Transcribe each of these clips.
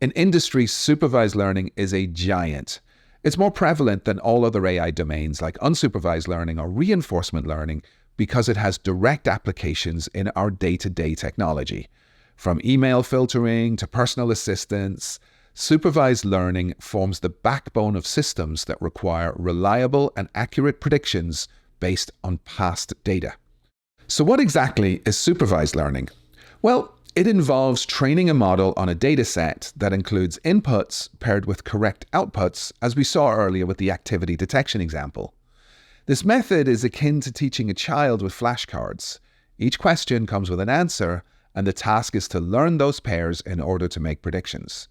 In industry, supervised learning is a giant. It's more prevalent than all other AI domains like unsupervised learning or reinforcement learning because it has direct applications in our day-to-day technology. From email filtering to personal assistants, supervised learning forms the backbone of systems that require reliable and accurate predictions based on past data. So what exactly is supervised learning? Well, it involves training a model on a data set that includes inputs paired with correct outputs, as we saw earlier with the activity detection example. This method is akin to teaching a child with flashcards. Each question comes with an answer, and the task is to learn those pairs in order to make predictions.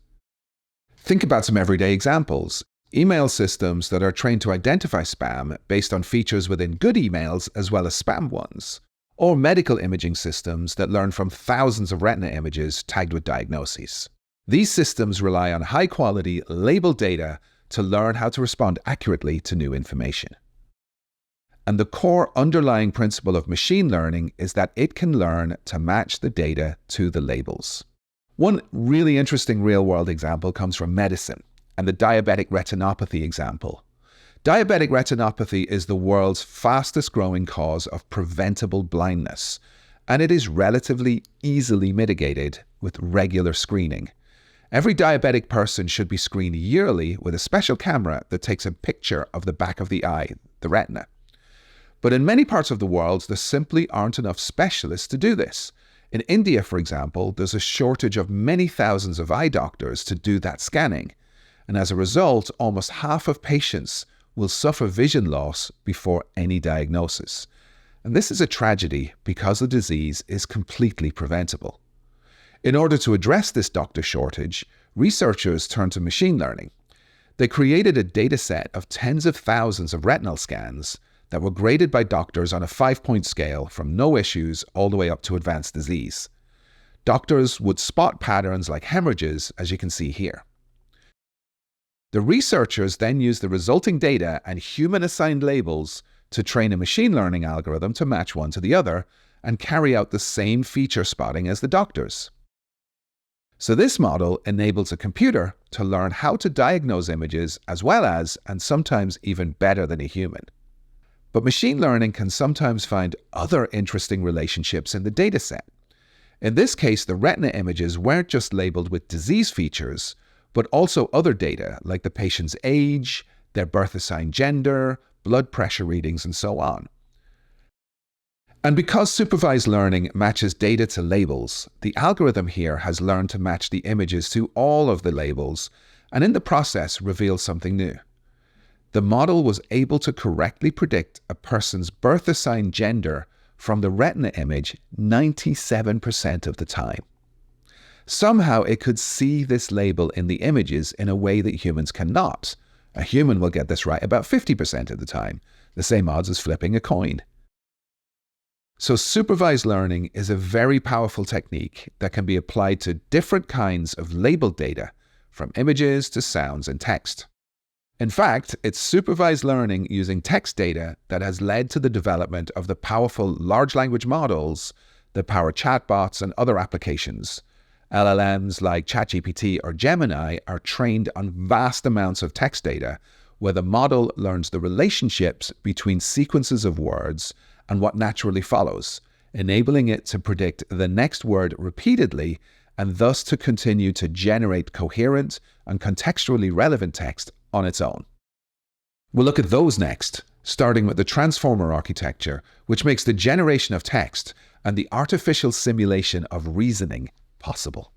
Think about some everyday examples. Email systems that are trained to identify spam based on features within good emails as well as spam ones. Or medical imaging systems that learn from thousands of retina images tagged with diagnoses. These systems rely on high-quality, labeled data to learn how to respond accurately to new information. And the core underlying principle of machine learning is that it can learn to match the data to the labels. One really interesting real-world example comes from medicine, and the diabetic retinopathy example. Diabetic retinopathy is the world's fastest growing cause of preventable blindness, and it is relatively easily mitigated with regular screening. Every diabetic person should be screened yearly with a special camera that takes a picture of the back of the eye, the retina. But in many parts of the world, there simply aren't enough specialists to do this. In India, for example, there's a shortage of many thousands of eye doctors to do that scanning. And as a result, almost half of patients will suffer vision loss before any diagnosis. And this is a tragedy because the disease is completely preventable. In order to address this doctor shortage, researchers turned to machine learning. They created a data set of tens of thousands of retinal scans that were graded by doctors on a 5-point scale from no issues all the way up to advanced disease. Doctors would spot patterns like hemorrhages, as you can see here. The researchers then used the resulting data and human-assigned labels to train a machine learning algorithm to match one to the other and carry out the same feature spotting as the doctors. So this model enables a computer to learn how to diagnose images as well as, and sometimes even better than a human. But machine learning can sometimes find other interesting relationships in the data set. In this case, the retina images weren't just labeled with disease features, but also other data like the patient's age, their birth-assigned gender, blood pressure readings, and so on. And because supervised learning matches data to labels, the algorithm here has learned to match the images to all of the labels, and in the process reveals something new. The model was able to correctly predict a person's birth-assigned gender from the retina image 97% of the time. Somehow it could see this label in the images in a way that humans cannot. A human will get this right about 50% of the time, the same odds as flipping a coin. So supervised learning is a very powerful technique that can be applied to different kinds of labeled data, from images to sounds and text. In fact, it's supervised learning using text data that has led to the development of the powerful large language models that power chatbots and other applications. LLMs like ChatGPT or Gemini are trained on vast amounts of text data, where the model learns the relationships between sequences of words and what naturally follows, enabling it to predict the next word repeatedly and thus to continue to generate coherent and contextually relevant text on its own. We'll look at those next, starting with the transformer architecture, which makes the generation of text and the artificial simulation of reasoning possible.